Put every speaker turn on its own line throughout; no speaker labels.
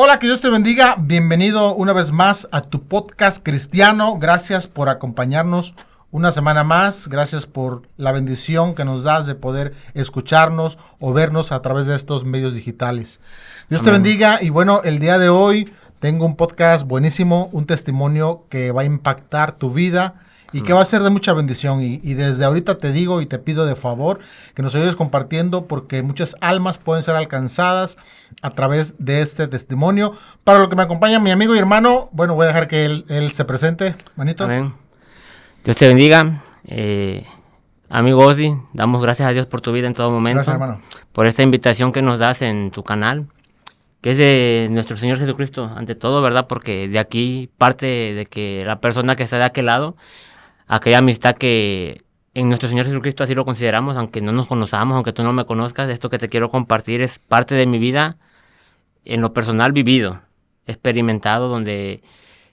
Hola, que Dios te bendiga. Bienvenido una vez más a tu podcast cristiano. Gracias por acompañarnos una semana más. Gracias por la bendición que nos das de poder escucharnos o vernos a través de estos medios digitales. Dios te bendiga. Y bueno, el día de hoy tengo un podcast buenísimo, un testimonio que va a impactar tu vida y que va a ser de mucha bendición. Y desde ahorita te digo y te pido de favor que nos ayudes compartiendo, porque muchas almas pueden ser alcanzadas a través de este testimonio. Para lo que me acompaña mi amigo y hermano, bueno, voy a dejar que él se presente, manito.
Amén. Dios te bendiga. Amigo Ozzy, damos gracias a Dios por tu vida en todo momento.
Gracias, hermano.
Por esta invitación que nos das en tu canal, que es de nuestro Señor Jesucristo, ante todo, ¿verdad? Porque de aquí parte de que la persona que está de aquel lado, aquella amistad que en nuestro Señor Jesucristo así lo consideramos, aunque no nos conozcamos, aunque tú no me conozcas, esto que te quiero compartir es parte de mi vida, en lo personal vivido, experimentado, donde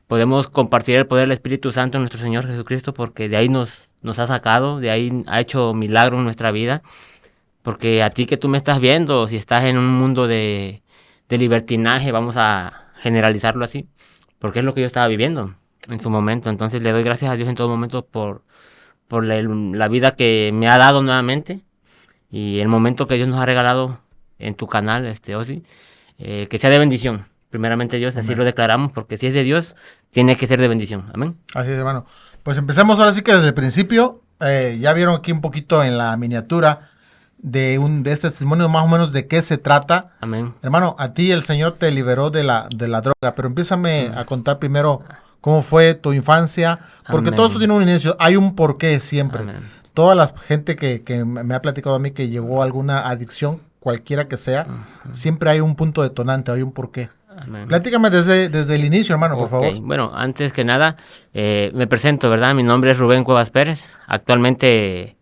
podemos compartir el poder del Espíritu Santo en nuestro Señor Jesucristo, porque de ahí nos ha sacado, de ahí ha hecho milagro en nuestra vida. Porque a ti que tú me estás viendo, si estás en un mundo de libertinaje, vamos a generalizarlo así, porque es lo que yo estaba viviendo en su momento. Entonces le doy gracias a Dios en todo momento por la vida que me ha dado nuevamente y el momento que Dios nos ha regalado en tu canal, Ozzy, que sea de bendición. Primeramente Dios, amén. Así lo declaramos, porque si es de Dios, tiene que ser de bendición. Amén.
Así es, hermano. Pues empecemos ahora sí que desde el principio. Ya vieron aquí un poquito en la miniatura de este testimonio más o menos de qué se trata.
Amén.
Hermano, a ti el Señor te liberó de la droga, pero empiézame a contar primero cómo fue tu infancia, porque todo eso tiene un inicio, hay un porqué siempre. Amén. Toda la gente que me ha platicado a mí que llegó a alguna adicción, cualquiera que sea, siempre hay un punto detonante, hay un porqué. Amén. Platícame desde el inicio, hermano, por favor.
Bueno, antes que nada, me presento, ¿verdad? Mi nombre es Rubén Cuevas Pérez. Actualmente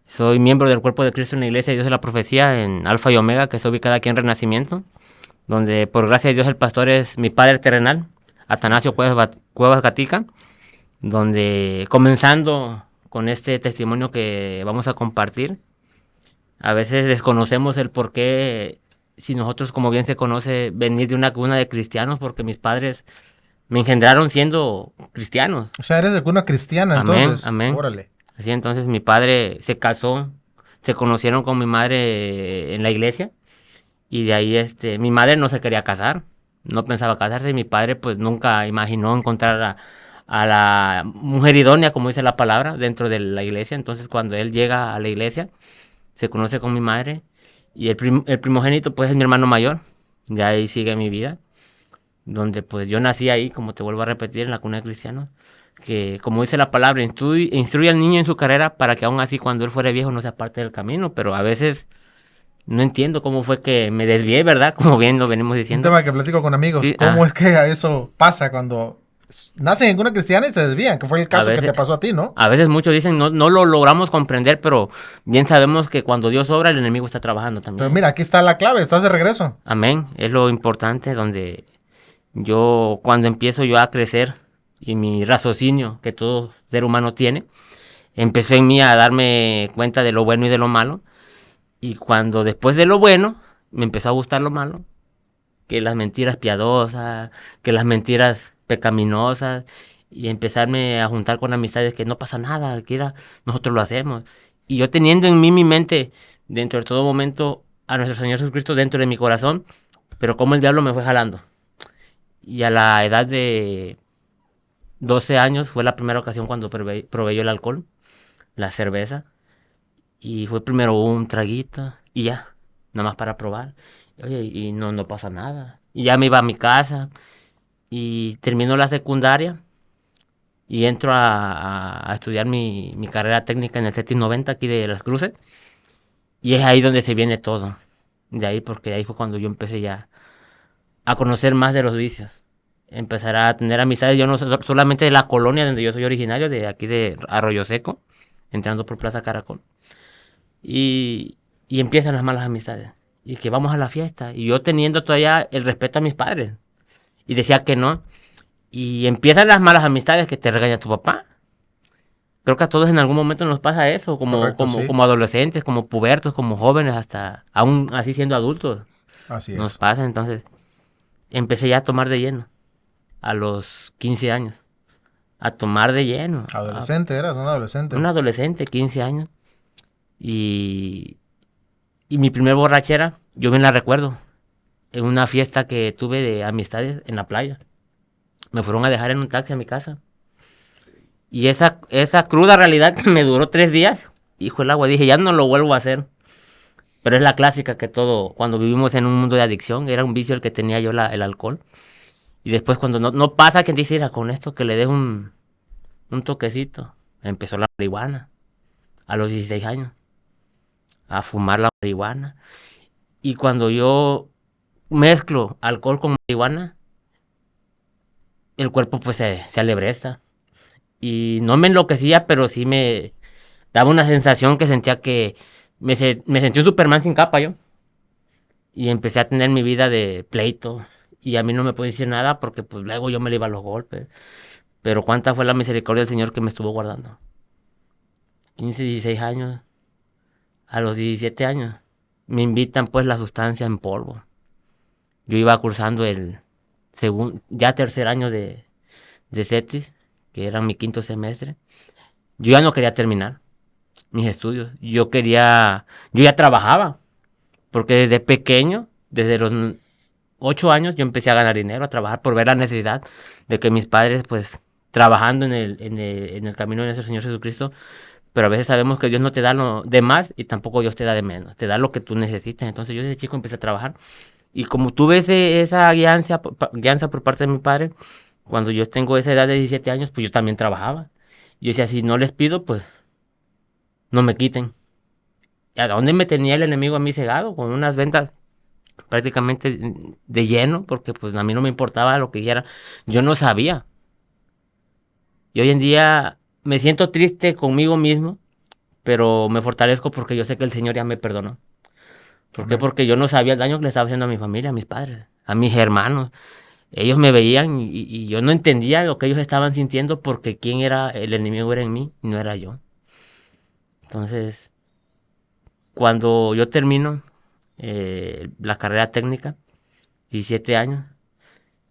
soy miembro del Cuerpo de Cristo en la Iglesia de Dios de la Profecía en Alfa y Omega, que está ubicada aquí en Renacimiento, donde por gracia de Dios el pastor es mi padre terrenal, Atanasio Cuevas Gatica, donde comenzando con este testimonio que vamos a compartir, a veces desconocemos el por qué, si nosotros, como bien se conoce, venir de una cuna de cristianos, porque mis padres me engendraron siendo cristianos.
O sea, eres de cuna cristiana,
amén,
entonces.
Amén.
Órale.
Así, entonces mi padre se casó, se conocieron con mi madre en la iglesia, y de ahí mi madre no se quería casar, no pensaba casarse, y mi padre pues nunca imaginó encontrar a la mujer idónea, como dice la palabra, dentro de la iglesia. Entonces cuando él llega a la iglesia, se conoce con mi madre, y el primogénito pues es mi hermano mayor. Ya ahí sigue mi vida, donde pues yo nací ahí, como te vuelvo a repetir, en la cuna de cristianos, que como dice la palabra, instruye al niño en su carrera para que aún así cuando él fuere viejo no se aparte del camino. Pero a veces no entiendo cómo fue que me desvié, ¿verdad? Como bien lo venimos diciendo.
Un tema que platico con amigos, sí, ¿cómo es que eso pasa cuando nacen en cuna cristiana y se desvían? Que fue el caso que te pasó a ti, ¿no?
A veces muchos dicen, no lo logramos comprender, pero bien sabemos que cuando Dios obra, el enemigo está trabajando también.
Pero mira, aquí está la clave, estás de regreso.
Amén, es lo importante, donde cuando empiezo yo a crecer, y mi raciocinio que todo ser humano tiene, empezó en mí a darme cuenta de lo bueno y de lo malo. Y cuando después de lo bueno, me empezó a gustar lo malo, que las mentiras piadosas, que las mentiras pecaminosas, y empezarme a juntar con amistades que no pasa nada, que nosotros lo hacemos. Y yo teniendo en mí mi mente, dentro de todo momento, a nuestro Señor Jesucristo dentro de mi corazón, pero como el diablo me fue jalando. Y a la edad de 12 años fue la primera ocasión cuando probé yo el alcohol, la cerveza. Y fue primero un traguito y ya, nada más para probar. Oye, y no pasa nada. Y ya me iba a mi casa y termino la secundaria y entro a estudiar mi carrera técnica en el CETIS 90 aquí de Las Cruces. Y es ahí donde se viene todo. De ahí, porque ahí fue cuando yo empecé ya a conocer más de los vicios. Empezar a tener amistades, yo no solamente de la colonia donde yo soy originario, de aquí de Arroyo Seco, entrando por Plaza Caracol. Y empiezan las malas amistades. Y que vamos a la fiesta. Y yo teniendo todavía el respeto a mis padres. Y decía que no. Y empiezan las malas amistades, que te regaña tu papá. Creo que a todos en algún momento nos pasa eso. Como adolescentes, como pubertos, como jóvenes, hasta aún así siendo adultos.
Así es.
Nos pasa, entonces. empecé ya a tomar de lleno, a los 15 años, a tomar de lleno.
Adolescente eras, ¿no? Adolescente.
Un adolescente, 15 años. Y mi primer borrachera, yo bien la recuerdo, en una fiesta que tuve de amistades en la playa. Me fueron a dejar en un taxi a mi casa. Y esa cruda realidad que me duró 3 días, hijo el agua, dije, ya no lo vuelvo a hacer. Pero es la clásica que todo, cuando vivimos en un mundo de adicción, era un vicio el que tenía yo el alcohol. Y después cuando no pasa, quien dice, "Mira, con esto que le des un toquecito". Empezó la marihuana a los 16 años, a fumar la marihuana. Y cuando yo mezclo alcohol con marihuana, el cuerpo pues se alebresta. Y no me enloquecía, pero sí me daba una sensación que sentía que me sentí un Superman sin capa yo. Y empecé a tener mi vida de pleito. Y a mí no me podía decir nada porque pues luego yo me le iba a los golpes. Pero cuánta fue la misericordia del Señor que me estuvo guardando. 15, 16 años. A los 17 años me invitan pues la sustancia en polvo. Yo iba cursando el ya tercer año de CETIS, que era mi quinto semestre. Yo ya no quería terminar mis estudios. Yo ya trabajaba, porque desde pequeño, desde los 8 años, yo empecé a ganar dinero, a trabajar por ver la necesidad de que mis padres, pues, trabajando en el camino de nuestro Señor Jesucristo, pero a veces sabemos que Dios no te da lo de más y tampoco Dios te da de menos, te da lo que tú necesitas. Entonces yo desde chico empecé a trabajar y como tuve esa guianza por parte de mi padre, cuando yo tengo esa edad de 17 años, pues yo también trabajaba. Yo decía, si no les pido, pues no me quiten. ¿Y a dónde me tenía el enemigo a mí cegado? Con unas ventas prácticamente de lleno, porque pues a mí no me importaba lo que dijera. Yo no sabía. Y hoy en día me siento triste conmigo mismo, pero me fortalezco porque yo sé que el Señor ya me perdonó. ¿Por qué? Porque yo no sabía el daño que le estaba haciendo a mi familia, a mis padres, a mis hermanos. Ellos me veían y yo no entendía lo que ellos estaban sintiendo porque quién era el enemigo era en mí y no era yo. Entonces, cuando yo termino la carrera técnica, 17 años,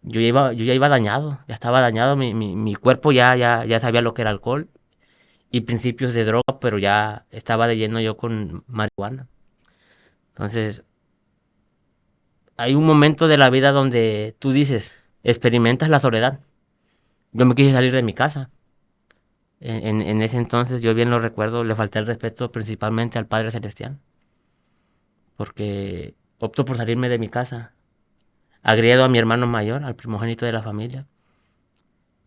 yo ya iba dañado, ya estaba dañado, mi cuerpo ya sabía lo que era alcohol y principios de droga, pero ya estaba de lleno yo con marihuana. Entonces, hay un momento de la vida donde tú dices, experimentas la soledad. Yo me quise salir de mi casa. En ese entonces, yo bien lo recuerdo, le falté el respeto principalmente al Padre Celestial, porque opto por salirme de mi casa. Agredo a mi hermano mayor, al primogénito de la familia.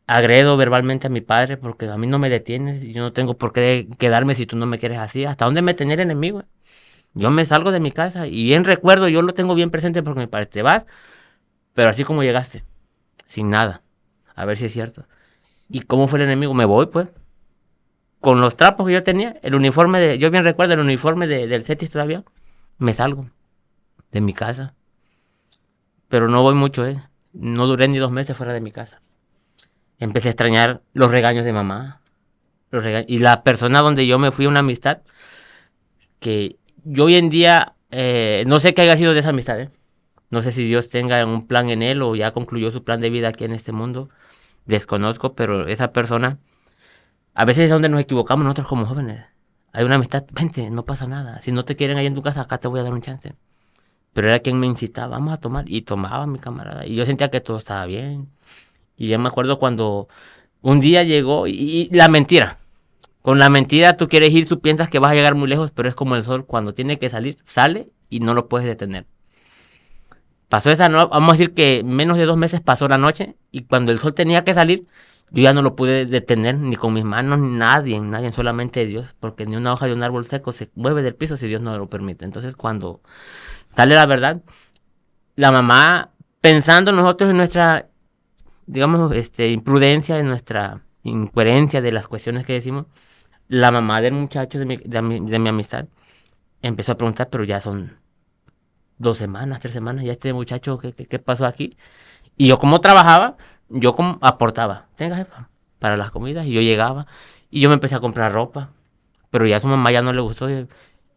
Agredo verbalmente a mi padre porque a mí no me detienes y yo no tengo por qué quedarme si tú no me quieres así. ¿Hasta dónde me tenía el enemigo? Yo me salgo de mi casa y bien recuerdo, yo lo tengo bien presente porque me parece, te vas, pero así como llegaste, sin nada. A ver si es cierto. ¿Y cómo fue el enemigo? Me voy, pues. Con los trapos que yo tenía, yo bien recuerdo el uniforme del CETIS todavía, me salgo de mi casa. Pero no voy mucho, ¿eh? No duré ni 2 meses fuera de mi casa. Empecé a extrañar los regaños de mamá. Y la persona donde yo me fui a una amistad, que yo hoy en día no sé qué haya sido de esa amistad, ¿eh? No sé si Dios tenga un plan en él o ya concluyó su plan de vida aquí en este mundo. Desconozco, pero esa persona, a veces es donde nos equivocamos nosotros como jóvenes. Hay una amistad, vente, no pasa nada. Si no te quieren ahí en tu casa, acá te voy a dar un chance. Pero era quien me incitaba, vamos a tomar. Y tomaba mi camarada. Y yo sentía que todo estaba bien. Y yo me acuerdo cuando un día llegó y la mentira. Con la mentira tú quieres ir, tú piensas que vas a llegar muy lejos, pero es como el sol. Cuando tiene que salir, sale y no lo puedes detener. Pasó esa noche, vamos a decir que menos de 2 meses pasó la noche. Y cuando el sol tenía que salir, yo ya no lo pude detener, ni con mis manos, ni nadie, solamente Dios. Porque ni una hoja de un árbol seco se mueve del piso si Dios no lo permite. Entonces cuando sale la verdad, la mamá, pensando nosotros en nuestra, digamos, imprudencia, en nuestra incoherencia de las cuestiones que decimos, la mamá del muchacho de mi amistad empezó a preguntar, pero ya son 2 semanas, 3 semanas, ya este muchacho, ¿qué pasó aquí? Y yo como trabajaba, yo como aportaba, tenga jefa, para las comidas, y yo llegaba, y yo me empecé a comprar ropa, pero ya a su mamá ya no le gustó,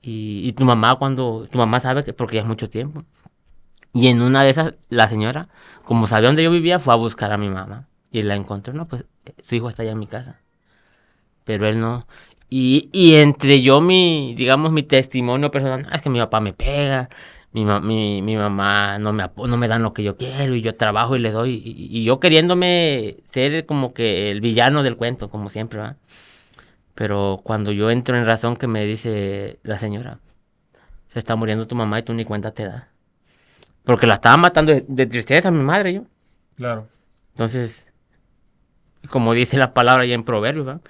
y tu mamá sabe que, porque ya es mucho tiempo, Y en una de esas, la señora, como sabía dónde yo vivía, fue a buscar a mi mamá. Y la encontró, no, pues su hijo está allá en mi casa. Pero él no. Y entre yo, digamos, mi testimonio personal, es que mi papá me pega, mi mamá no me dan lo que yo quiero, y yo trabajo y le doy. Y yo queriéndome ser como que el villano del cuento, como siempre, ¿va? Pero cuando yo entro en razón que me dice la señora, se está muriendo tu mamá y tú ni cuenta te das. Porque la estaba matando de tristeza mi madre, yo.
Claro.
Entonces, como dice la palabra ya en Proverbios, ¿va?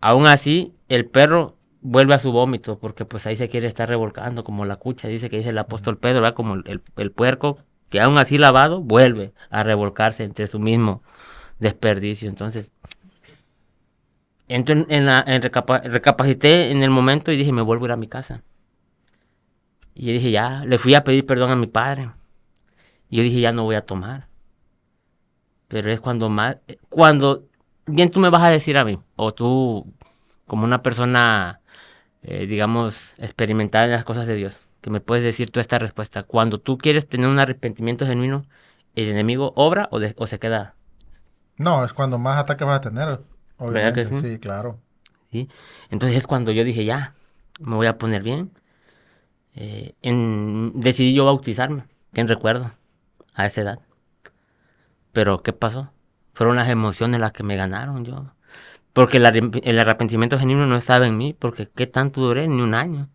Aún así, el perro vuelve a su vómito, porque pues ahí se quiere estar revolcando, como la cucha, dice que dice el apóstol Pedro, ¿va? Como el puerco, que aún así lavado, vuelve a revolcarse entre su mismo desperdicio. Entonces, entro recapacité en el momento y dije, me vuelvo a ir a mi casa. Y yo dije, ya, le fui a pedir perdón a mi padre. Y yo dije, ya no voy a tomar. Pero es cuando bien tú me vas a decir a mí, o tú como una persona, digamos, experimentada en las cosas de Dios, que me puedes decir tú esta respuesta. Cuando tú quieres tener un arrepentimiento genuino, ¿el enemigo obra o se queda?
No, es cuando más ataques vas a tener,
¿Verdad que
obviamente,
sí?
sí, claro.
¿Sí? Entonces es cuando yo dije, ya, me voy a poner bien. Decidí yo bautizarme, en recuerdo, a esa edad. Pero ¿qué pasó? Fueron las emociones las que me ganaron yo. Porque el arrepentimiento genuino no estaba en mí, porque ¿qué tanto duré? Ni un año,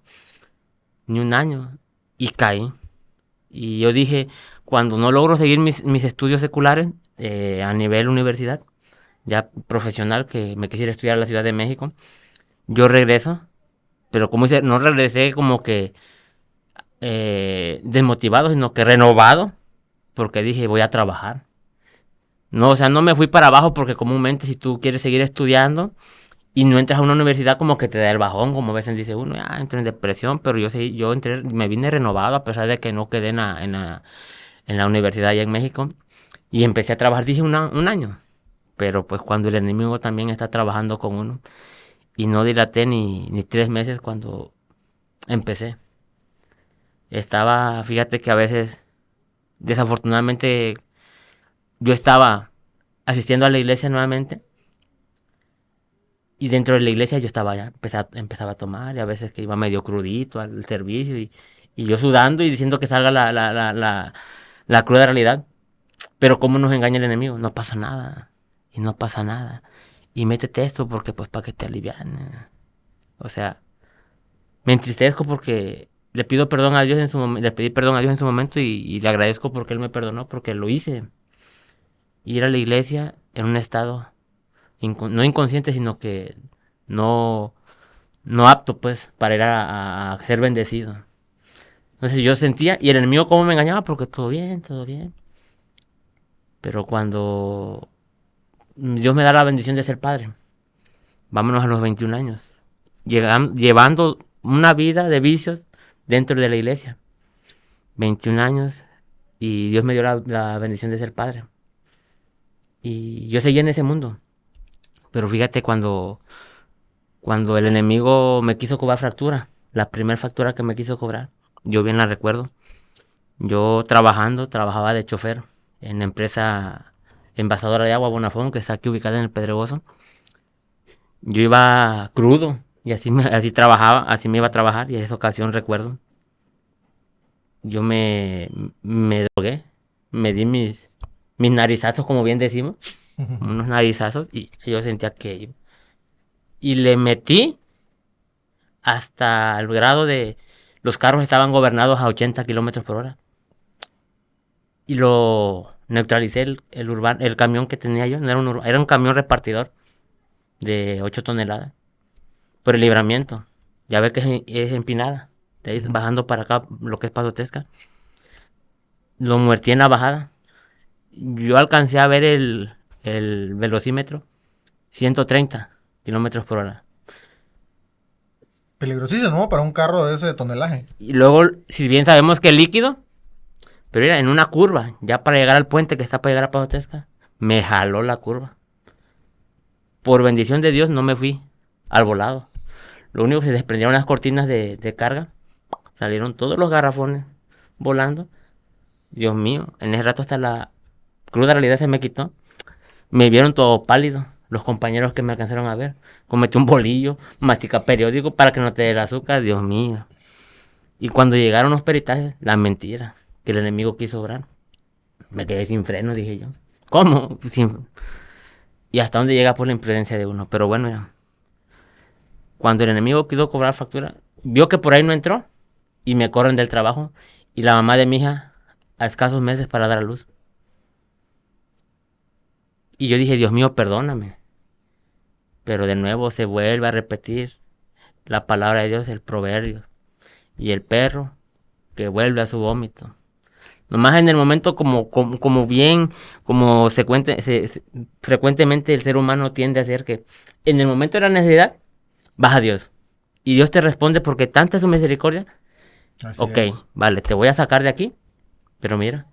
ni un año. Y caí. Y yo dije, cuando no logro seguir mis estudios seculares a nivel universidad, ya profesional, que me quisiera estudiar en la Ciudad de México, yo regreso, pero como dice, no regresé como que desmotivado, sino que renovado, porque dije, voy a trabajar. No, o sea, no me fui para abajo porque comúnmente si tú quieres seguir estudiando, y no entras a una universidad como que te da el bajón, como a veces dice uno, ya entro en depresión, pero yo sí, yo entré, me vine renovado a pesar de que no quedé en la universidad allá en México. Y empecé a trabajar, dije un año. Pero pues cuando el enemigo también está trabajando con uno. Y no dilaté ni 3 meses cuando empecé. Fíjate que a veces, desafortunadamente, yo estaba asistiendo a la iglesia nuevamente. Y dentro de la iglesia yo estaba ya, empezaba a tomar, y a veces que iba medio crudito al servicio, y yo sudando y diciendo que salga la cruda realidad. Pero ¿cómo nos engaña el enemigo? No pasa nada, y no pasa nada. Y métete esto porque pues para que te aliviane. O sea, me entristezco porque le pido perdón a Dios en su momento, le pedí perdón a Dios en su momento y le agradezco porque Él me perdonó, porque lo hice. Ir a la iglesia en un estado, no inconsciente, sino que no no apto pues para ir a ser bendecido. Entonces yo sentía, y el enemigo cómo me engañaba, porque todo bien. Pero cuando Dios me da la bendición de ser padre, vámonos a los 21 años, llevando una vida de vicios dentro de la iglesia. 21 años, y Dios me dio la bendición de ser padre. Y yo seguía en ese mundo. Pero fíjate cuando el enemigo me quiso cobrar factura, la primera factura que me quiso cobrar, yo bien la recuerdo. Yo trabajaba de chofer en la empresa envasadora de agua Bonafón, que está aquí ubicada en el Pedregoso. Yo iba crudo y así trabajaba, así me iba a trabajar, y en esa ocasión recuerdo, yo me drogué, me di mis narizazos, como bien decimos, unos narizazos, y yo sentía aquello. Y le metí hasta el grado de los carros estaban gobernados a 80 kilómetros por hora. Y lo neutralicé el camión que tenía yo, no era era un camión repartidor de 8 toneladas, por el libramiento. Ya ve que es empinada, de ahí bajando para acá, lo que es Paso Tesca. Lo muertí en la bajada. Yo alcancé a ver el velocímetro, 130 kilómetros por hora.
Peligrosísimo, ¿no? Para un carro de ese tonelaje.
Y luego, si bien sabemos que es líquido, pero era en una curva, ya para llegar al puente que está para llegar a Paso Tesca, me jaló la curva. Por bendición de Dios no me fui al volado. Lo único que se desprendieron las cortinas de carga. Salieron todos los garrafones volando. Dios mío, en ese rato hasta la cruda realidad se me quitó. Me vieron todo pálido, los compañeros que me alcanzaron a ver. Cometí un bolillo, mastica periódico para que no te dé el azúcar, Dios mío. Y cuando llegaron los peritajes, la mentira, que el enemigo quiso obrar. Me quedé sin freno, dije yo. ¿Cómo? Y hasta dónde llega por la imprudencia de uno. Pero bueno, ya. Cuando el enemigo quiso cobrar factura, vio que por ahí no entró y me corren del trabajo. Y la mamá de mi hija, a escasos meses para dar a luz. Y yo dije, Dios mío, perdóname. Pero de nuevo se vuelve a repetir la palabra de Dios, el proverbio. Y el perro que vuelve a su vómito. Nomás en el momento como bien, como frecuentemente el ser humano tiende a hacer que en el momento de la necesidad, vas a Dios. Y Dios te responde porque tanta es su misericordia.
Así
Ok,
es.
vale, te voy a sacar de aquí. Pero mira,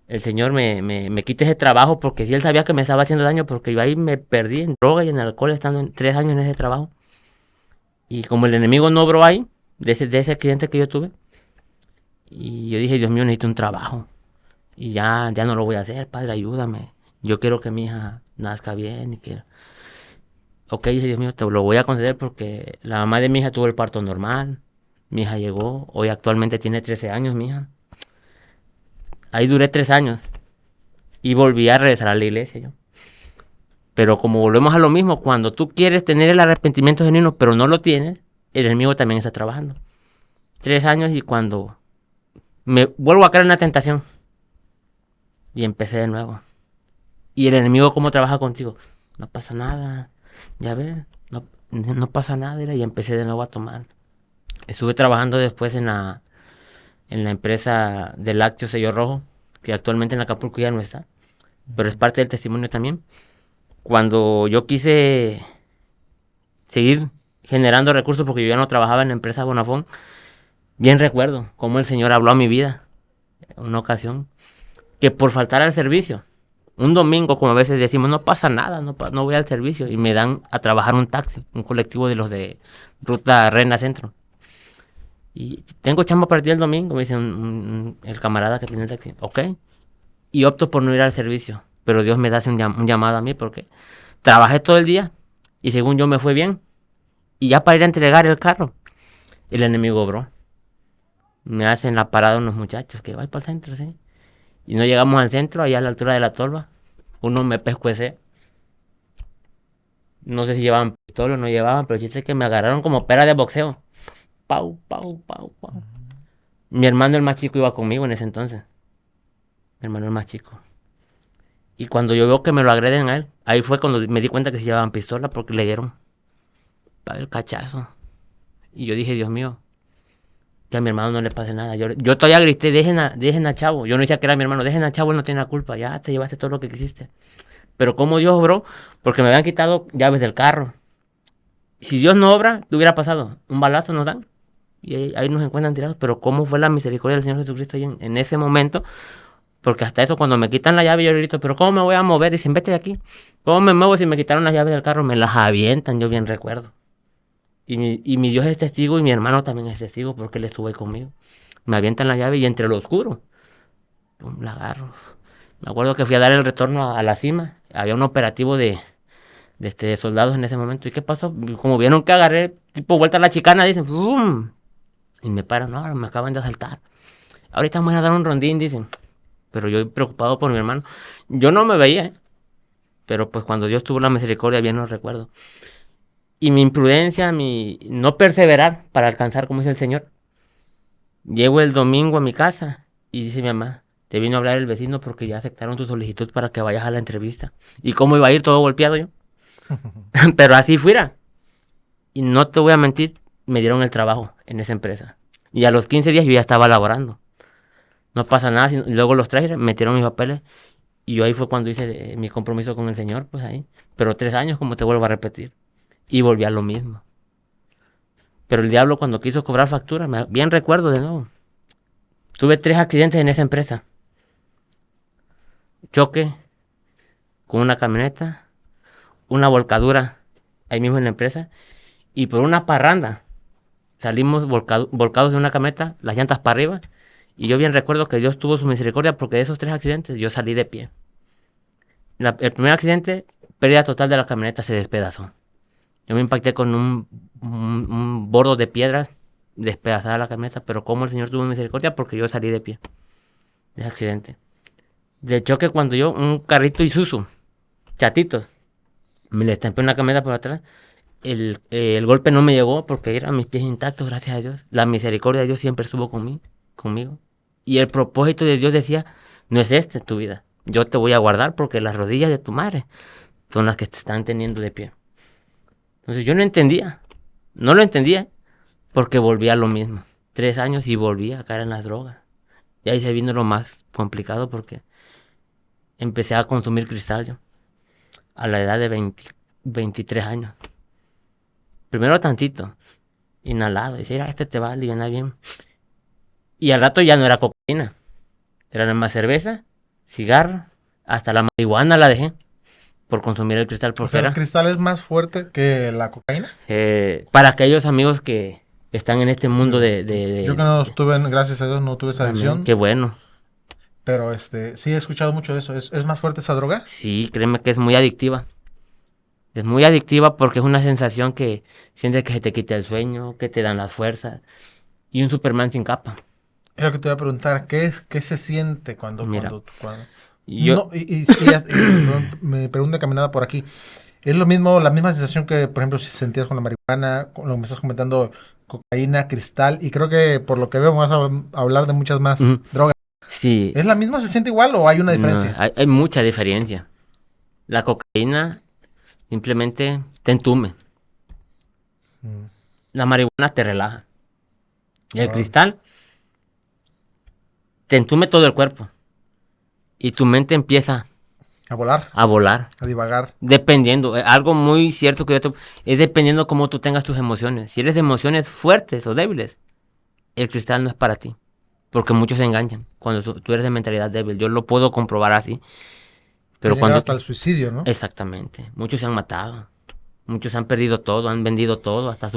el Señor me quita ese trabajo porque si Él sabía que me estaba haciendo daño, porque yo ahí me perdí en droga y en alcohol estando 3 años en ese trabajo. Y como el enemigo no obró ahí, de ese accidente que yo tuve, y yo dije, Dios mío, necesito un trabajo. Y ya no lo voy a hacer, Padre, ayúdame. Yo quiero que mi hija nazca bien y quiero. Ok, dije, Dios mío, te lo voy a conceder porque la mamá de mi hija tuvo el parto normal. Mi hija llegó, hoy actualmente tiene 13 años, mi hija. Ahí duré 3 años y volví a regresar a la iglesia yo. Pero como volvemos a lo mismo, cuando tú quieres tener el arrepentimiento genuino, pero no lo tienes, el enemigo también está trabajando. 3 años y cuando me vuelvo a caer en la tentación y empecé de nuevo. Y el enemigo, ¿cómo trabaja contigo? No pasa nada, ya ves, no pasa nada. Y empecé de nuevo a tomar. Estuve trabajando después en la empresa de lácteos Sello Rojo, que actualmente en Acapulco ya no está, pero es parte del testimonio también. Cuando yo quise seguir generando recursos, porque yo ya no trabajaba en la empresa Bonafón, bien recuerdo cómo el Señor habló a mi vida en una ocasión, que por faltar al servicio, un domingo, como a veces decimos, no pasa nada, no voy al servicio, y me dan a trabajar un taxi, un colectivo de los de Ruta Rena Centro. Y tengo chamba para ti el domingo, me dice el camarada que tiene el taxi. Ok. Y opto por no ir al servicio. Pero Dios me da un llamado a mí porque trabajé todo el día y según yo me fue bien. Y ya para ir a entregar el carro, el enemigo obró. Me hacen la parada unos muchachos que van para el centro, ¿sí? Y no llegamos al centro, allá a la altura de la tolva. Uno me pescuece. No sé si llevaban pistola o no llevaban, pero yo sé que me agarraron como pera de boxeo. Pau, pau, pau, pau. Mi hermano el más chico iba conmigo en ese entonces. Mi hermano el más chico. Y cuando yo veo que me lo agreden a él, ahí fue cuando me di cuenta que se llevaban pistola porque le dieron el cachazo. Y yo dije, Dios mío, que a mi hermano no le pase nada. Yo todavía grité, dejen a Chavo. Yo no decía que era mi hermano, dejen a Chavo, él no tiene la culpa. Ya te llevaste todo lo que quisiste. Pero como Dios obró, porque me habían quitado llaves del carro. Si Dios no obra, ¿qué hubiera pasado? Un balazo nos dan. Y ahí nos encuentran tirados. Pero cómo fue la misericordia del Señor Jesucristo ahí en ese momento. Porque hasta eso, cuando me quitan la llave, yo grito, pero ¿cómo me voy a mover? Dicen, vete de aquí. ¿Cómo me muevo si me quitaron las llaves del carro? Me las avientan, yo bien recuerdo. Y mi Dios es testigo y mi hermano también es testigo porque él estuvo ahí conmigo. Me avientan la llave y entre lo oscuro, pum, la agarro. Me acuerdo que fui a dar el retorno a la cima. Había un operativo de soldados en ese momento. ¿Y qué pasó? Como vieron que agarré, tipo vuelta a la chicana, dicen, ¡fum! Y me paran, no, me acaban de asaltar. Ahorita me voy a dar un rondín, dicen. Pero yo preocupado por mi hermano. Yo no me veía, ¿eh? Pero pues cuando Dios tuvo la misericordia, bien lo recuerdo. Y mi imprudencia, mi no perseverar para alcanzar, como dice el Señor. Llego el domingo a mi casa y dice mi mamá, te vino a hablar el vecino porque ya aceptaron tu solicitud para que vayas a la entrevista. ¿Y cómo iba a ir todo golpeado yo? Pero así fuera. Y no te voy a mentir, me dieron el trabajo en esa empresa. Y a los 15 días yo ya estaba laborando. No pasa nada, luego los traje, metieron mis papeles. Y yo ahí fue cuando hice mi compromiso con el Señor, pues ahí. Pero 3 años, como te vuelvo a repetir. Y volví a lo mismo. Pero el diablo cuando quiso cobrar factura, bien recuerdo de nuevo. Tuve 3 accidentes en esa empresa. Choque con una camioneta, una volcadura ahí mismo en la empresa. Y por una parranda salimos volcados de una camioneta, las llantas para arriba. Y yo bien recuerdo que Dios tuvo su misericordia porque de esos 3 accidentes yo salí de pie. El primer accidente, pérdida total de la camioneta, se despedazó. Yo me impacté con un bordo de piedras, despedazada la camioneta, pero como el Señor tuvo misericordia porque yo salí de pie de ese accidente. Del choque cuando yo, un carrito Isuzu, chatitos, me le estampé una camioneta por atrás. El golpe no me llegó porque eran mis pies intactos, gracias a Dios. La misericordia de Dios siempre estuvo conmigo. Y el propósito de Dios decía, no es tu vida. Yo te voy a guardar porque las rodillas de tu madre son las que te están teniendo de pie. Entonces yo no lo entendía porque volvía a lo mismo. 3 años y volví a caer en las drogas. Y ahí se vino lo más complicado porque empecé a consumir cristal yo, a la edad de 23 años. Primero tantito, inhalado, y decía, te va a aliviar bien. Y al rato ya no era cocaína, era nada más cerveza, cigarro, hasta la marihuana la dejé por consumir el cristal.
O sea, ¿el cristal es más fuerte que la cocaína?
Para aquellos amigos que están en este mundo
yo que no estuve, gracias a Dios, no tuve esa adicción.
Qué bueno.
Pero sí he escuchado mucho de eso. ¿Es más fuerte esa droga?
Sí, créeme que es muy adictiva. Es muy adictiva porque es una sensación que sientes que se te quita el sueño, que te dan las fuerzas. Y un Superman sin capa.
Es lo que te voy a preguntar, ¿qué se siente cuando...
Mira,
cuando...
yo...
No, y me pregunta caminada por aquí. ¿Es lo mismo, la misma sensación que, por ejemplo, si sentías con la marihuana, con lo que me estás comentando, cocaína, cristal? Y creo que por lo que veo vas a hablar de muchas más drogas.
Sí.
¿Es la misma? ¿Se siente igual o hay una diferencia?
No, hay mucha diferencia. La cocaína simplemente te entume. La marihuana te relaja. Y el cristal te entume todo el cuerpo. Y tu mente empieza
a volar. A divagar.
Dependiendo. Algo muy cierto que es dependiendo cómo tú tengas tus emociones. Si eres de emociones fuertes o débiles, el cristal no es para ti. Porque muchos se enganchan cuando tú eres de mentalidad débil. Yo lo puedo comprobar así. Pero cuando
hasta el suicidio, ¿no?
Exactamente. Muchos se han matado. Muchos han perdido todo, han vendido todo, hasta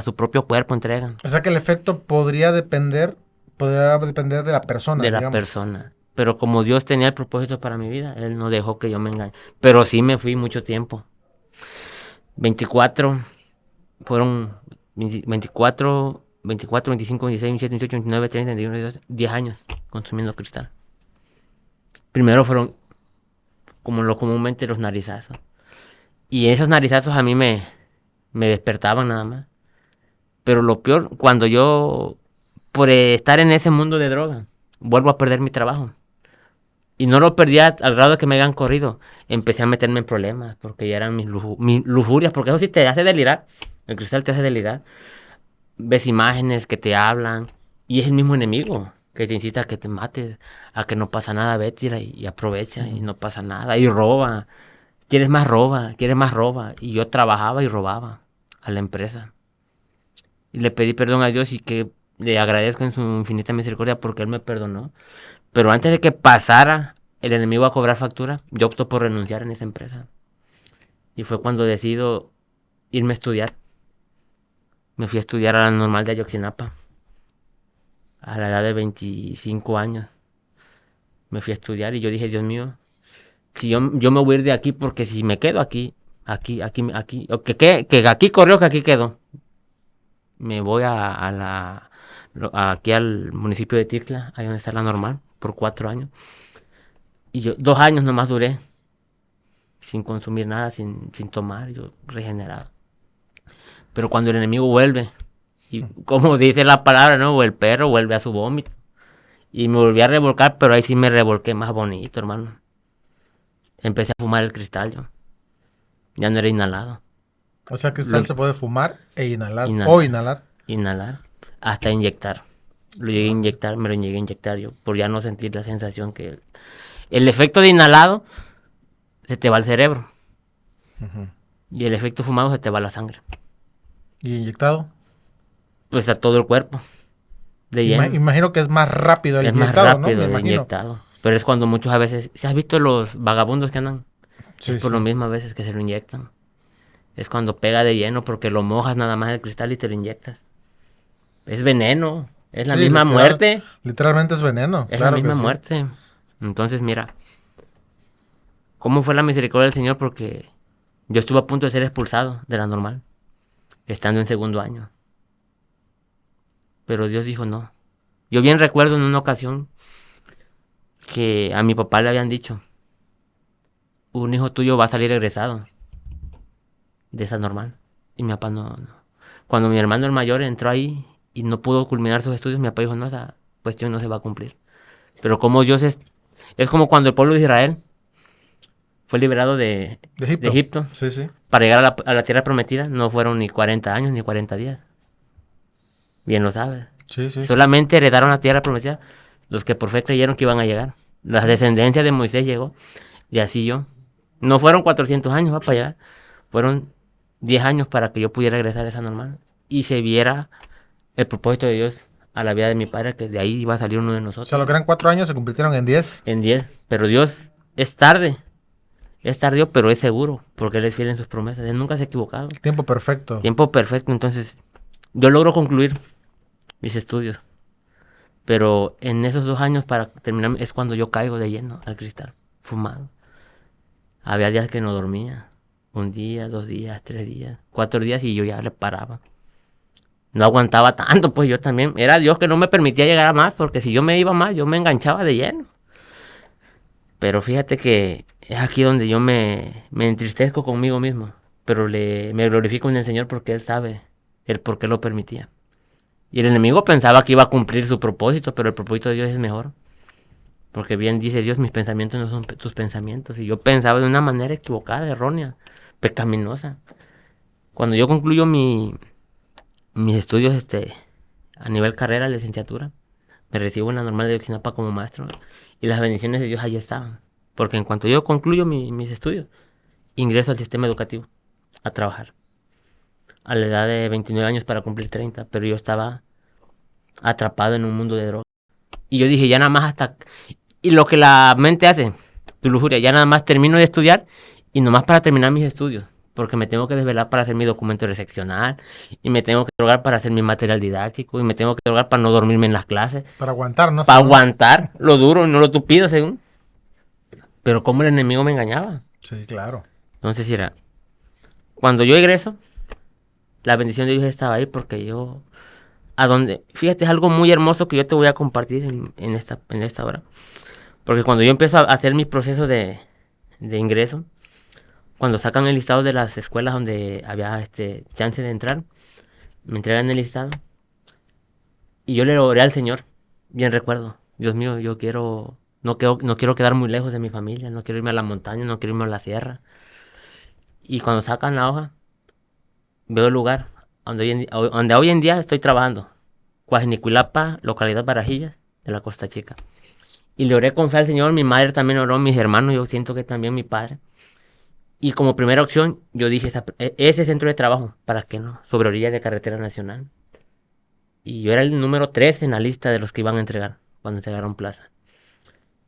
su propio cuerpo entregan.
O sea que el efecto podría depender de la persona.
De la persona. Pero como Dios tenía el propósito para mi vida, Él no dejó que yo me engañe. Pero sí me fui mucho tiempo. 24, fueron 24, 25, 26, 27, 28, 29, 30, 31, 32, 10 años consumiendo cristal. Primero fueron, como lo comúnmente, los narizazos. Y esos narizazos a mí me despertaban nada más. Pero lo peor, cuando yo, por estar en ese mundo de droga, vuelvo a perder mi trabajo. Y no lo perdía al grado de que me hayan corrido. Empecé a meterme en problemas, porque ya eran mis lujurias, porque eso sí te hace delirar. El cristal te hace delirar. Ves imágenes que te hablan, y es el mismo enemigo que te incita a que te mates, a que no pasa nada, ve, tira y aprovecha, y no pasa nada, y roba. Quieres más roba. Y yo trabajaba y robaba a la empresa. Y le pedí perdón a Dios y que le agradezco en su infinita misericordia porque Él me perdonó. Pero antes de que pasara el enemigo a cobrar factura, yo opto por renunciar en esa empresa. Y fue cuando decido irme a estudiar. Me fui a estudiar a la normal de Ayotzinapa. A la edad de 25 años. Me fui a estudiar y yo dije, Dios mío, si yo me voy a ir de aquí porque si me quedo aquí, que aquí corrió, que aquí quedó. Me voy aquí al municipio de Tixla, ahí donde está la normal, por 4 años. Y yo 2 años nomás duré, sin consumir nada, sin tomar, yo regenerado. Pero cuando el enemigo vuelve, y como dice la palabra, ¿no? O el perro vuelve a su vómito. Y me volví a revolcar, pero ahí sí me revolqué más bonito, hermano. Empecé a fumar el cristal yo. Ya no era inhalado.
O sea, cristal se puede fumar e inhalar. O inhalar.
Inhalar. Hasta inyectar. Lo llegué a inyectar, me lo llegué a inyectar yo. Por ya no sentir la sensación que... El efecto de inhalado se te va al cerebro. Y el efecto fumado se te va a la sangre.
¿Y inyectado?
Pues a todo el cuerpo.
Imagino que es más rápido el inyectado,
¿no? Es más rápido el inyectado. Pero es cuando muchos a veces... ¿Sí has visto los vagabundos que andan? Sí, es por lo mismo a veces que se lo inyectan. Es cuando pega de lleno porque lo mojas nada más el cristal y te lo inyectas. Es veneno. Es la misma muerte.
Literalmente es veneno.
Es la misma muerte. Entonces, mira, ¿cómo fue la misericordia del Señor? Porque yo estuve a punto de ser expulsado de la normal, estando en segundo año. Pero Dios dijo no. Yo bien recuerdo en una ocasión que a mi papá le habían dicho, un hijo tuyo va a salir egresado de esa normal. Y mi papá no. Cuando mi hermano el mayor entró ahí y no pudo culminar sus estudios, mi papá dijo, no, esa cuestión no se va a cumplir. Pero como Dios es como cuando el pueblo de Israel fue liberado de Egipto
sí.
Para llegar a la tierra prometida, no fueron ni 40 años ni 40 días. Bien lo sabes.
Sí.
Solamente heredaron la tierra prometida los que por fe creyeron que iban a llegar. La descendencia de Moisés llegó, y así yo. No fueron 400 años para llegar, fueron 10 años para que yo pudiera regresar a esa normal y se viera el propósito de Dios a la vida de mi padre, que de ahí iba a salir uno de nosotros.
O sea, lo que eran 4 años se convirtieron en 10.
En 10, pero Dios es tardío, pero es seguro, porque Él es fiel en sus promesas, Él nunca se ha equivocado.
Tiempo perfecto.
Tiempo perfecto, entonces yo logro concluir mis estudios, pero en esos 2 años para terminar es cuando yo caigo de lleno al cristal, fumado. Había días que no dormía, 1 día, 2 días, 3 días, 4 días y yo ya le paraba. No aguantaba tanto, pues yo también, era Dios que no me permitía llegar a más, porque si yo me iba más, yo me enganchaba de lleno. Pero fíjate que es aquí donde yo me entristezco conmigo mismo, pero me glorifico en el Señor porque Él sabe el por qué lo permitía. Y el enemigo pensaba que iba a cumplir su propósito, pero el propósito de Dios es mejor. Porque bien dice Dios, mis pensamientos no son tus pensamientos. Y yo pensaba de una manera equivocada, errónea, pecaminosa. Cuando yo concluyo mis estudios a nivel carrera, licenciatura, me recibo en la normal de Oxinapa como maestro. Y las bendiciones de Dios ahí estaban. Porque en cuanto yo concluyo mis estudios, ingreso al sistema educativo a trabajar. A la edad de 29 años para cumplir 30, pero yo estaba atrapado en un mundo de drogas. Y yo dije, ya nada más hasta... Y lo que la mente hace, tu lujuria, ya nada más termino de estudiar y nomás para terminar mis estudios. Porque me tengo que desvelar para hacer mi documento recepcional, y me tengo que drogar para hacer mi material didáctico, y me tengo que drogar para no dormirme en las clases.
Para aguantar, ¿no?
Para aguantar lo duro y no lo tupido, según. Pero como el enemigo me engañaba.
Sí, claro.
Entonces era, cuando yo egreso, la bendición de Dios estaba ahí porque yo, fíjate, es algo muy hermoso que yo te voy a compartir en esta hora. Porque cuando yo empiezo a hacer mi proceso de ingreso, cuando sacan el listado de las escuelas donde había chance de entrar, me entregan el listado y yo le oré al Señor, bien recuerdo, Dios mío, no quiero quedar muy lejos de mi familia, no quiero irme a la montaña, no quiero irme a la sierra. Y cuando sacan la hoja, veo el lugar donde hoy en día estoy trabajando, Cuajinicuilapa, localidad Barajillas, de la Costa Chica. Y le oré con fe al Señor, mi madre también oró, mis hermanos, yo siento que también mi padre. Y como primera opción, yo dije, ese centro de trabajo, ¿para qué no? Sobre orillas de carretera nacional. Y yo era el número 3 en la lista de los que iban a entregar, cuando entregaron plaza.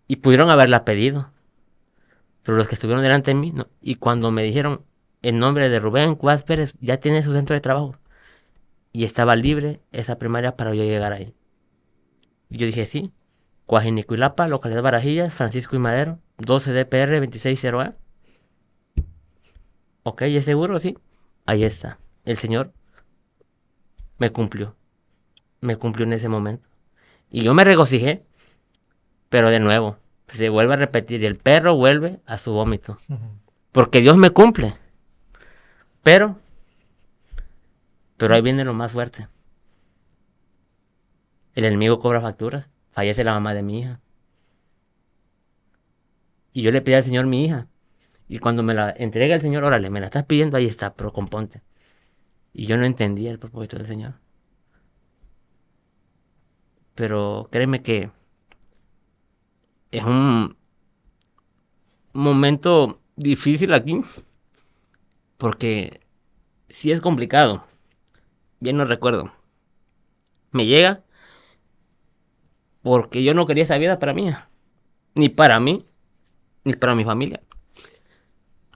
Y pudieron haberla pedido, pero los que estuvieron delante de mí, no. Y cuando me dijeron el nombre de Rubén Cuás Pérez, ya tiene su centro de trabajo, y estaba libre esa primaria para yo llegar ahí. Y yo dije, sí, Cuajinicuilapa, localidad Barajillas, Francisco y Madero, 12 DPR 260A. Ok, ¿es seguro? Sí. Ahí está. El Señor me cumplió en ese momento. Y yo me regocijé, pero de nuevo, se vuelve a repetir y el perro vuelve a su vómito. Porque Dios me cumple. Pero ahí viene lo más fuerte. El enemigo cobra facturas. Fallece la mamá de mi hija. Y yo le pedí al Señor mi hija. Y cuando me la entrega el Señor, órale, me la estás pidiendo, ahí está, pero componte. Y yo no entendía el propósito del Señor. Pero créeme que es un momento difícil aquí, porque sí es complicado. Bien no recuerdo. Me llega porque yo no quería esa vida para mí, ni para mí, ni para mi familia.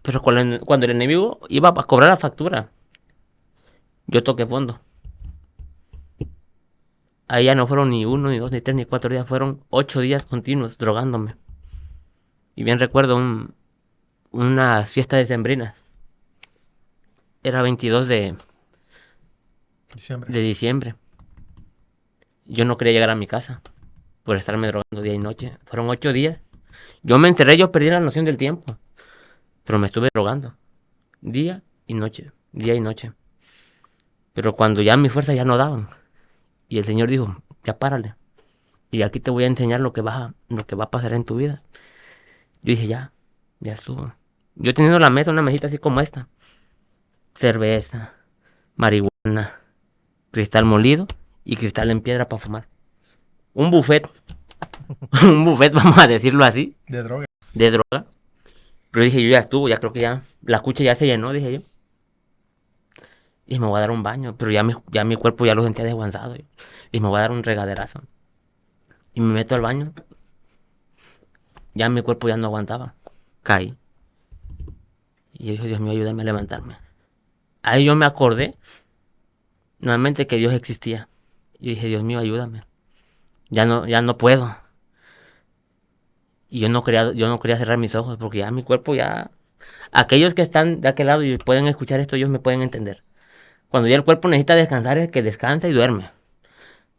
Pero cuando el enemigo iba a cobrar la factura, yo toqué fondo. Ahí ya no fueron ni 1, ni 2, ni 3, ni 4 días, fueron 8 días continuos drogándome. Y bien recuerdo unas fiestas decembrinas. Era 22 de diciembre. Yo no quería llegar a mi casa por estarme drogando día y noche. Fueron 8 días. Yo me enterré, yo perdí la noción del tiempo. Pero me estuve drogando. Día y noche. Día y noche. Pero cuando ya mis fuerzas ya no daban. Y el Señor dijo, ya párale. Y aquí te voy a enseñar lo que va a pasar en tu vida. Yo dije, ya estuvo. Yo teniendo la mesa, una mesita así como esta. Cerveza, marihuana, cristal molido y cristal en piedra para fumar. Un buffet. Un buffet, vamos a decirlo así.
De droga.
De droga. Pero dije, yo ya estuvo, ya creo que ya. La cucha ya se llenó, dije yo. Y me voy a dar un baño. Pero ya mi cuerpo ya lo sentía desguanzado. Y me voy a dar un regaderazo. Y me meto al baño. Ya mi cuerpo ya no aguantaba. Caí. Y yo dije, Dios mío, ayúdame a levantarme. Ahí yo me acordé nuevamente que Dios existía. Y dije, Dios mío, ayúdame. Ya no puedo. Y yo no quería cerrar mis ojos porque ya mi cuerpo ya... Aquellos que están de aquel lado y pueden escuchar esto, ellos me pueden entender. Cuando ya el cuerpo necesita descansar, es que descansa y duerme.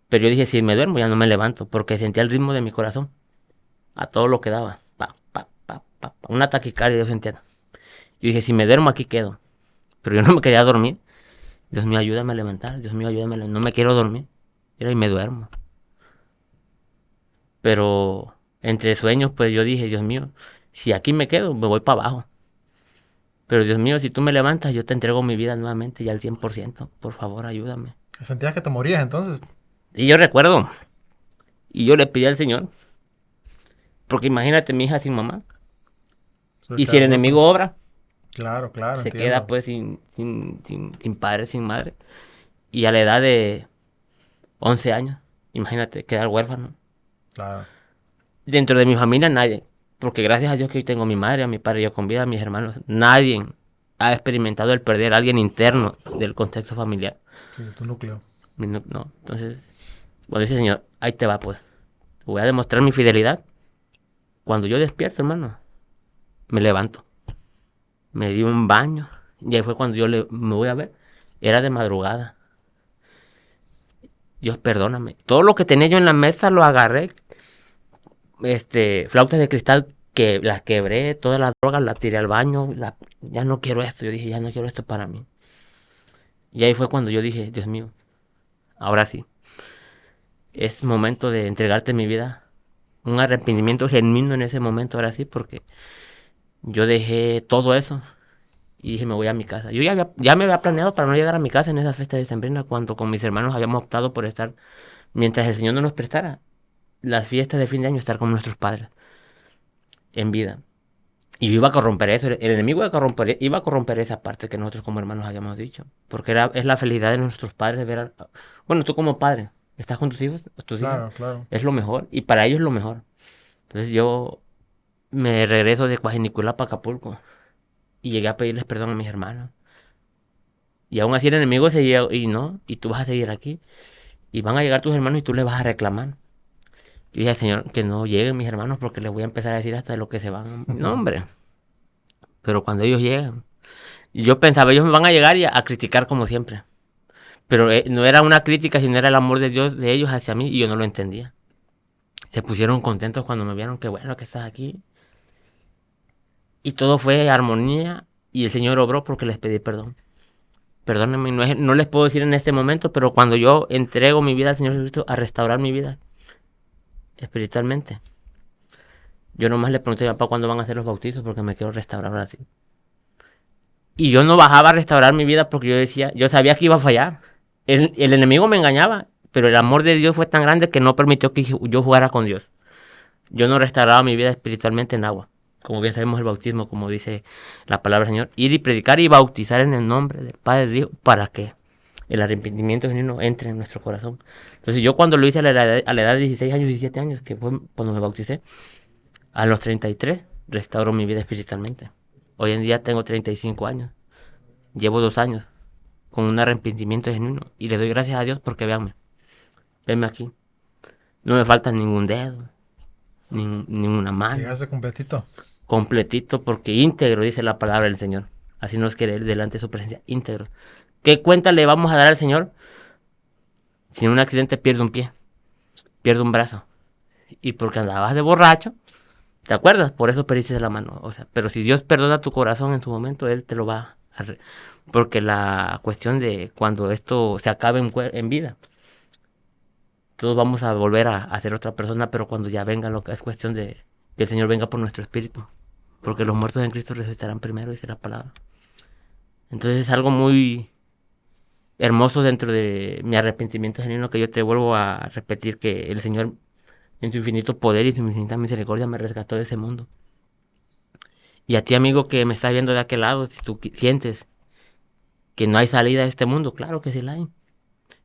Pero yo dije, si me duermo ya no me levanto porque sentía el ritmo de mi corazón. A todo lo que daba. Pa, pa, pa, pa, pa. Una taquicardia yo sentía. Yo dije, si me duermo aquí quedo. Pero yo no me quería dormir. Dios mío, ayúdame a levantar. Dios mío, ayúdame a levantar. No me quiero dormir. Y me duermo. Pero entre sueños, pues yo dije, Dios mío, si aquí me quedo, me voy para abajo. Pero Dios mío, si tú me levantas, yo te entrego mi vida nuevamente ya al 100%. Por favor, ayúdame.
¿Sentías que te morías entonces?
Y yo recuerdo, y yo le pedí al Señor, porque imagínate mi hija sin mamá. Y si el enemigo obra,
claro,
se
entiendo.
queda pues sin padre, sin madre. Y a la edad de 11 años, imagínate, quedar huérfano.
Claro.
Dentro de mi familia nadie, porque gracias a Dios que hoy tengo a mi madre, a mi padre, yo con vida, a mis hermanos, nadie ha experimentado el perder a alguien interno del contexto familiar.
Sí, tu núcleo.
No, entonces, cuando dice Señor, ahí te va pues, te voy a demostrar mi fidelidad. Cuando yo despierto, hermano, me levanto, me di un baño, y ahí fue cuando me voy a ver, era de madrugada. Dios, perdóname. Todo lo que tenía yo en la mesa lo agarré, flautas de cristal que las quebré, todas las drogas las tiré al baño, ya no quiero esto, yo dije, ya no quiero esto para mí. Y ahí fue cuando yo dije, Dios mío, ahora sí, es momento de entregarte mi vida, un arrepentimiento genuino en ese momento, ahora sí, porque yo dejé todo eso y dije, me voy a mi casa. Yo ya me había planeado para no llegar a mi casa en esa fiesta de decembrina, cuando con mis hermanos habíamos optado por estar, mientras el Señor no nos prestara, las fiestas de fin de año, estar con nuestros padres en vida. Y yo iba a corromper eso, el enemigo iba a corromper esa parte que nosotros como hermanos habíamos dicho. Porque es la felicidad de nuestros padres ver bueno, tú como padre, estás con tus hijos,
Claro, claro.
es lo mejor, y para ellos es lo mejor. Entonces yo me regreso de Coajenicuela para Acapulco, y llegué a pedirles perdón a mis hermanos. Y aún así el enemigo seguía, y no, y tú vas a seguir aquí, y van a llegar tus hermanos y tú les vas a reclamar. Yo dije al Señor, que no lleguen mis hermanos porque les voy a empezar a decir hasta de lo que se van. No, hombre. Pero cuando ellos llegan, y yo pensaba, ellos me van a llegar y a criticar como siempre. Pero no era una crítica, sino era el amor de Dios, de ellos hacia mí, y yo no lo entendía. Se pusieron contentos cuando me vieron, que bueno que estás aquí. Y todo fue armonía, y el Señor obró porque les pedí perdón. Perdónenme, no les puedo decir en este momento, pero cuando yo entrego mi vida al Señor Jesucristo a restaurar mi vida espiritualmente, yo nomás le pregunté a mi papá cuándo van a hacer los bautizos porque me quiero restaurar así. Y yo no bajaba a restaurar mi vida porque yo sabía que iba a fallar. El enemigo me engañaba, pero el amor de Dios fue tan grande que no permitió que yo jugara con Dios. Yo no restauraba mi vida espiritualmente en agua. Como bien sabemos el bautismo, como dice la palabra del Señor. Ir y predicar y bautizar en el nombre del Padre de Dios para que el arrepentimiento genuino entre en nuestro corazón. Entonces yo cuando lo hice a la edad de 16 años, 17 años, que fue cuando me bauticé, a los 33 restauro mi vida espiritualmente. Hoy en día tengo 35 años. Llevo 2 años con un arrepentimiento genuino. Y le doy gracias a Dios porque, véanme, Veme aquí. No me falta ningún dedo, ninguna mano.
Llegaste completito.
Completito, porque íntegro, dice la palabra del Señor. Así nos quiere Él delante de su presencia, íntegro. ¿Qué cuenta le vamos a dar al Señor? Si en un accidente pierde un pie, pierde un brazo, y porque andabas de borracho, ¿te acuerdas? Por eso perdiste la mano. O sea, pero si Dios perdona tu corazón en su momento, Él te lo va a... Porque la cuestión de cuando esto se acabe en vida, todos vamos a volver a ser otra persona, pero cuando ya venga, lo que es cuestión de que el Señor venga por nuestro espíritu. Porque los muertos en Cristo resucitarán primero, dice la palabra. Entonces es algo muy hermoso dentro de mi arrepentimiento genuino, que yo te vuelvo a repetir que el Señor en su infinito poder y su infinita misericordia me rescató de ese mundo. Y a ti, amigo, que me estás viendo de aquel lado, si tú sientes que no hay salida de este mundo, claro que sí la hay.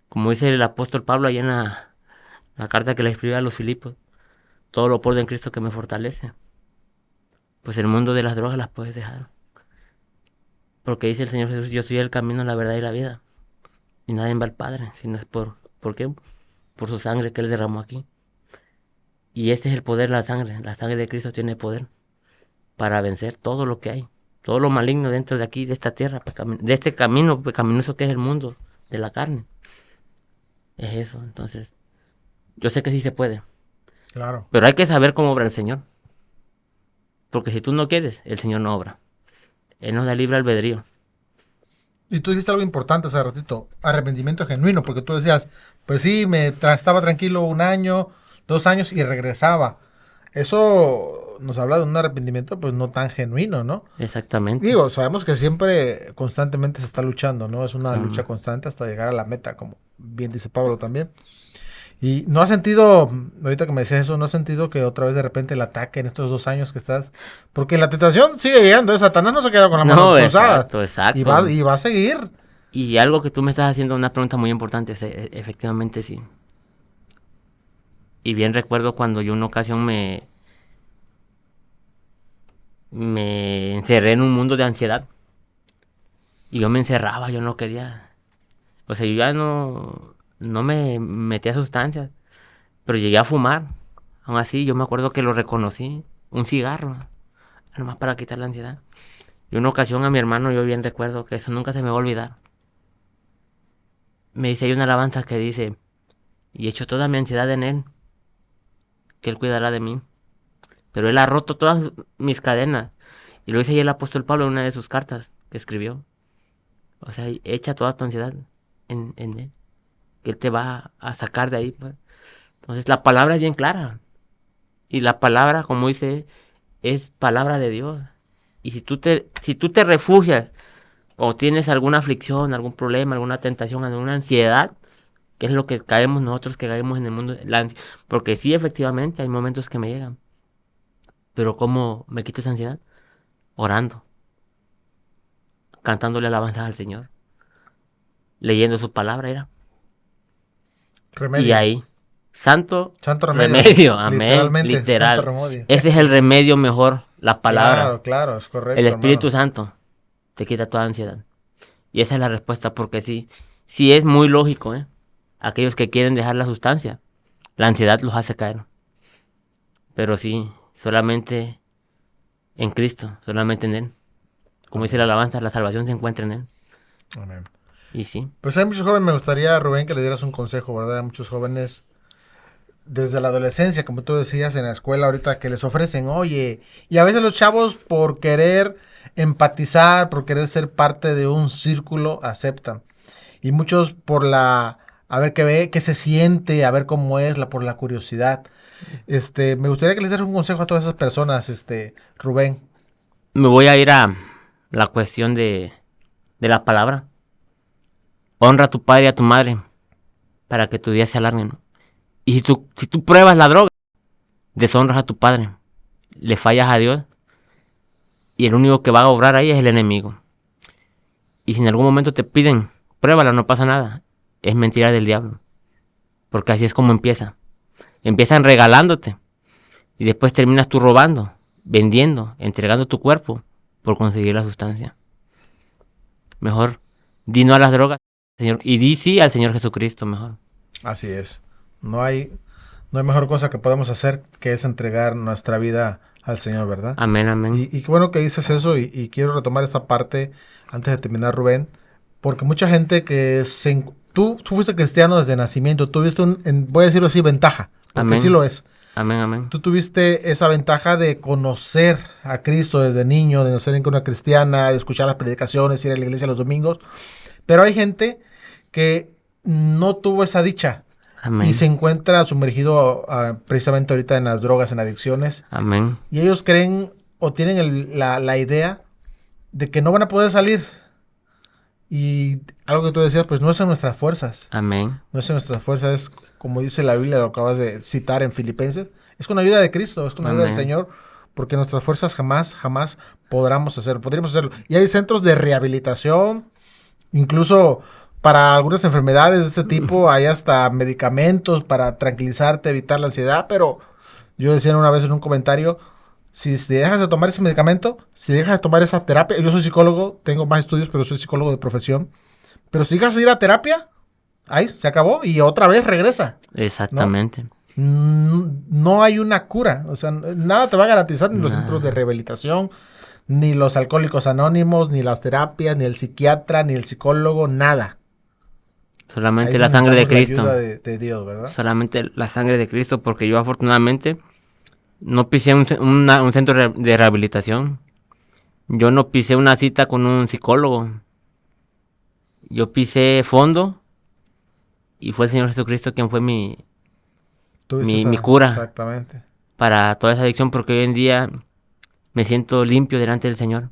Como dice el apóstol Pablo ahí en la carta que le escribió a los Filipos, todo lo puedo en Cristo que me fortalece. Pues el mundo de las drogas las puedes dejar. Porque dice el Señor Jesús, yo soy el camino, la verdad y la vida. Y nadie va al Padre, si no es ¿por qué? Por su sangre que Él derramó aquí. Y este es el poder de la sangre de Cristo tiene poder para vencer todo lo que hay, todo lo maligno dentro de aquí, de esta tierra, de este camino pecaminoso que es el mundo de la carne. Es eso, entonces, yo sé que sí se puede,
Claro.
pero hay que saber cómo obra el Señor. Porque si tú no quieres, el Señor no obra. Él nos da libre albedrío.
Y tú dijiste algo importante hace ratito, arrepentimiento genuino, porque tú decías, pues sí, estaba tranquilo 1 año, 2 años y regresaba. Eso nos habla de un arrepentimiento pues no tan genuino, ¿no?
Exactamente.
Digo, sabemos que siempre, constantemente se está luchando, ¿no? Es una lucha
Mm.
constante hasta llegar a la meta, como bien dice Pablo también. Y no has sentido, ahorita que me decías eso, no has sentido que otra vez de repente el ataque en estos 2 años que estás, porque la tentación sigue llegando, ¿eh? Satanás no se queda con las manos
No,
cruzadas.
exacto.
Y va a seguir.
Y algo que tú me estás haciendo una pregunta muy importante, efectivamente sí. Y bien recuerdo cuando yo una ocasión me encerré en un mundo de ansiedad. Y yo me encerraba, yo no quería. O sea, yo ya no me metía sustancias, pero llegué a fumar. Aún así, yo me acuerdo que lo reconocí, un cigarro, nomás para quitar la ansiedad. Y una ocasión a mi hermano, yo bien recuerdo que eso nunca se me va a olvidar. Me dice, hay una alabanza que dice, y echo toda mi ansiedad en él, que él cuidará de mí. Pero él ha roto todas mis cadenas. Y lo dice ahí el apóstol Pablo en una de sus cartas que escribió. O sea, echa toda tu ansiedad en él, que él te va a sacar de ahí, pues. Entonces la palabra es bien clara. Y la palabra, como dice, es palabra de Dios. Y si tú te refugias o tienes alguna aflicción, algún problema, alguna tentación, alguna ansiedad, que es lo que caemos nosotros que caemos en el mundo, porque sí, efectivamente, hay momentos que me llegan. Pero ¿cómo me quito esa ansiedad? Orando, cantándole alabanzas al Señor, leyendo su palabra, era.
Remedio.
Y ahí, santo
remedio.
remedio, amén,
Literalmente,
literal.
santo remedio.
Ese es el remedio mejor, la palabra.
Claro, es correcto.
El Espíritu
hermano.
Santo te quita toda ansiedad. Y esa es la respuesta, porque sí es muy lógico, ¿eh? Aquellos que quieren dejar la sustancia, la ansiedad los hace caer. Pero sí, solamente en Cristo, solamente en Él. Como dice la alabanza, la salvación se encuentra en Él.
Amén.
Y sí.
Pues hay muchos jóvenes, me gustaría, Rubén, que le dieras un consejo, ¿verdad? Hay muchos jóvenes desde la adolescencia, como tú decías, en la escuela ahorita, que les ofrecen, oye, y a veces los chavos por querer empatizar, por querer ser parte de un círculo, aceptan. Y muchos por a ver qué ve, qué se siente, a ver cómo es, por la curiosidad. Me gustaría que les dieras un consejo a todas esas personas, Rubén.
Me voy a ir a la cuestión de la palabra. Honra a tu padre y a tu madre para que tu día se alargue, ¿no? Y si tú pruebas la droga, deshonras a tu padre, le fallas a Dios, y el único que va a obrar ahí es el enemigo. Y si en algún momento te piden, pruébala, no pasa nada. Es mentira del diablo. Porque así es como empieza. Empiezan regalándote. Y después terminas tú robando, vendiendo, entregando tu cuerpo por conseguir la sustancia. Mejor, di no a las drogas, Señor, y di sí al Señor Jesucristo, mejor.
Así es. No hay mejor cosa que podemos hacer que es entregar nuestra vida al Señor, ¿verdad?
Amén, amén.
Y qué bueno que dices eso y quiero retomar esta parte antes de terminar, Rubén, porque mucha gente que tú fuiste cristiano desde nacimiento, tuviste voy a decirlo así, ventaja, porque
Amén.
sí lo es.
Amén, amén.
Tú tuviste esa ventaja de conocer a Cristo desde niño, de nacer en una cristiana, de escuchar las predicaciones, ir a la iglesia los domingos, pero hay gente que no tuvo esa dicha.
Amén.
Y se encuentra sumergido precisamente ahorita en las drogas, en adicciones.
Amén.
Y ellos creen o tienen la idea de que no van a poder salir. Y algo que tú decías, pues no es en nuestras fuerzas.
Amén.
No es en nuestras fuerzas, es como dice la Biblia, lo acabas de citar en Filipenses. Es con ayuda de Cristo, es con ayuda del Señor, porque nuestras fuerzas jamás podríamos hacerlo. Y hay centros de rehabilitación, incluso para algunas enfermedades de este tipo, hay hasta medicamentos para tranquilizarte, evitar la ansiedad, pero yo decía una vez en un comentario, si dejas de tomar ese medicamento, si dejas de tomar esa terapia, yo soy psicólogo, tengo más estudios, pero soy psicólogo de profesión, pero si dejas de ir a terapia, ahí se acabó y otra vez regresa.
Exactamente.
No hay una cura, o sea, nada te va a garantizar ni los centros de rehabilitación, ni los alcohólicos anónimos, ni las terapias, ni el psiquiatra, ni el psicólogo, nada.
Solamente la sangre de Cristo.
La ayuda de Dios, ¿verdad?
Solamente la sangre de Cristo, porque yo afortunadamente no pisé un centro de rehabilitación. Yo no pisé una cita con un psicólogo. Yo pisé fondo y fue el Señor Jesucristo quien fue mi cura.
Exactamente.
Para toda esa adicción, porque hoy en día me siento limpio delante del Señor.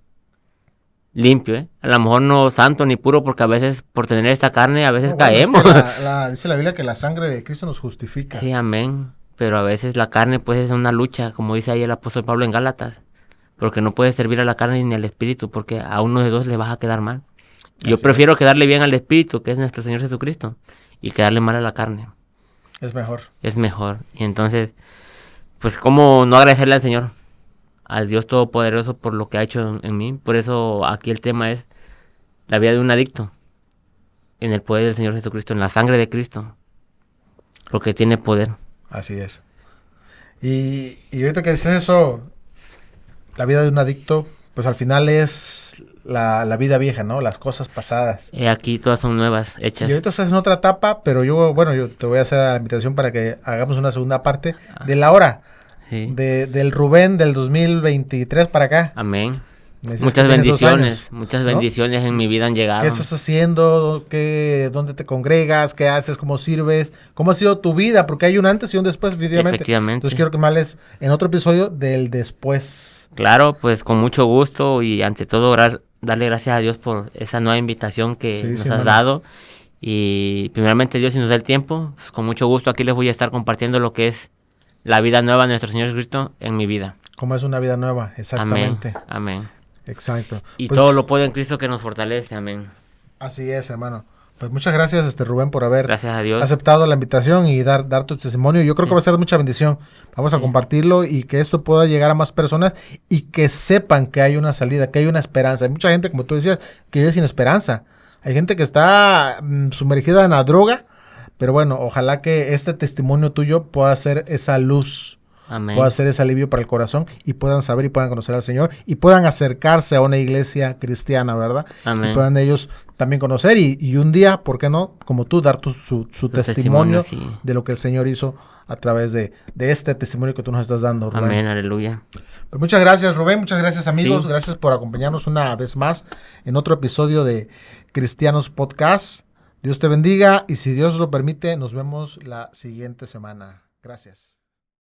Limpio, ¿eh? A lo mejor no santo ni puro, porque a veces por tener esta carne, a veces caemos.
Es que dice la Biblia que la sangre de Cristo nos justifica.
Sí, amén. Pero a veces la carne pues es una lucha, como dice ahí el apóstol Pablo en Gálatas. Porque no puedes servir a la carne ni al espíritu, porque a uno de dos le vas a quedar mal. Yo prefiero quedarle bien al espíritu, que es nuestro Señor Jesucristo, y quedarle mal a la carne.
Es mejor.
Es mejor. Y entonces, pues cómo no agradecerle al Señor, al Dios Todopoderoso por lo que ha hecho en mí. Por eso aquí el tema es la vida de un adicto en el poder del Señor Jesucristo, en la sangre de Cristo, porque tiene poder.
Así es. Y ahorita que dices eso, la vida de un adicto, pues al final es la vida vieja, ¿no? Las cosas pasadas.
Aquí todas son nuevas, hechas.
Y ahorita estás en otra etapa, pero yo te voy a hacer la invitación para que hagamos una segunda parte de la hora. Sí. Del Rubén del 2023 para acá.
Amén. Muchas bendiciones, muchas bendiciones en mi vida han llegado.
¿Qué estás haciendo? ¿Dónde te congregas? ¿Qué haces? ¿Cómo sirves? ¿Cómo ha sido tu vida? Porque hay un antes y un después, efectivamente. Entonces quiero que me hables en otro episodio del después.
Claro, pues con mucho gusto y ante todo darle gracias a Dios por esa nueva invitación que nos has dado. Y primeramente Dios, si nos da el tiempo, pues con mucho gusto aquí les voy a estar compartiendo lo que es la vida nueva de nuestro Señor Jesucristo en mi vida.
¿Cómo es una vida nueva? Exactamente.
Amén. Amén.
Exacto.
Y pues, todo lo puedo en Cristo que nos fortalece. Amén.
Así es, hermano. Pues muchas gracias, Rubén, por haber
gracias a Dios.
aceptado la invitación y dar tu testimonio. Yo creo que va a ser de mucha bendición. Vamos a compartirlo y que esto pueda llegar a más personas y que sepan que hay una salida, que hay una esperanza. Hay mucha gente, como tú decías, que vive sin esperanza. Hay gente que está sumergida en la droga, pero bueno, ojalá que este testimonio tuyo pueda ser esa luz. Amén. Pueda ser ese alivio para el corazón y puedan saber y puedan conocer al Señor y puedan acercarse a una iglesia cristiana, ¿verdad?
Amén.
Y puedan ellos también conocer y un día, ¿por qué no? Como tú, dar su testimonio sí, de lo que el Señor hizo a través de este testimonio que tú nos estás dando, Rubén.
Amén, aleluya.
Pues muchas gracias, Rubén, muchas gracias, amigos. Sí. Gracias por acompañarnos una vez más en otro episodio de Cristianos Podcast. Dios te bendiga y si Dios lo permite, nos vemos la siguiente semana. Gracias.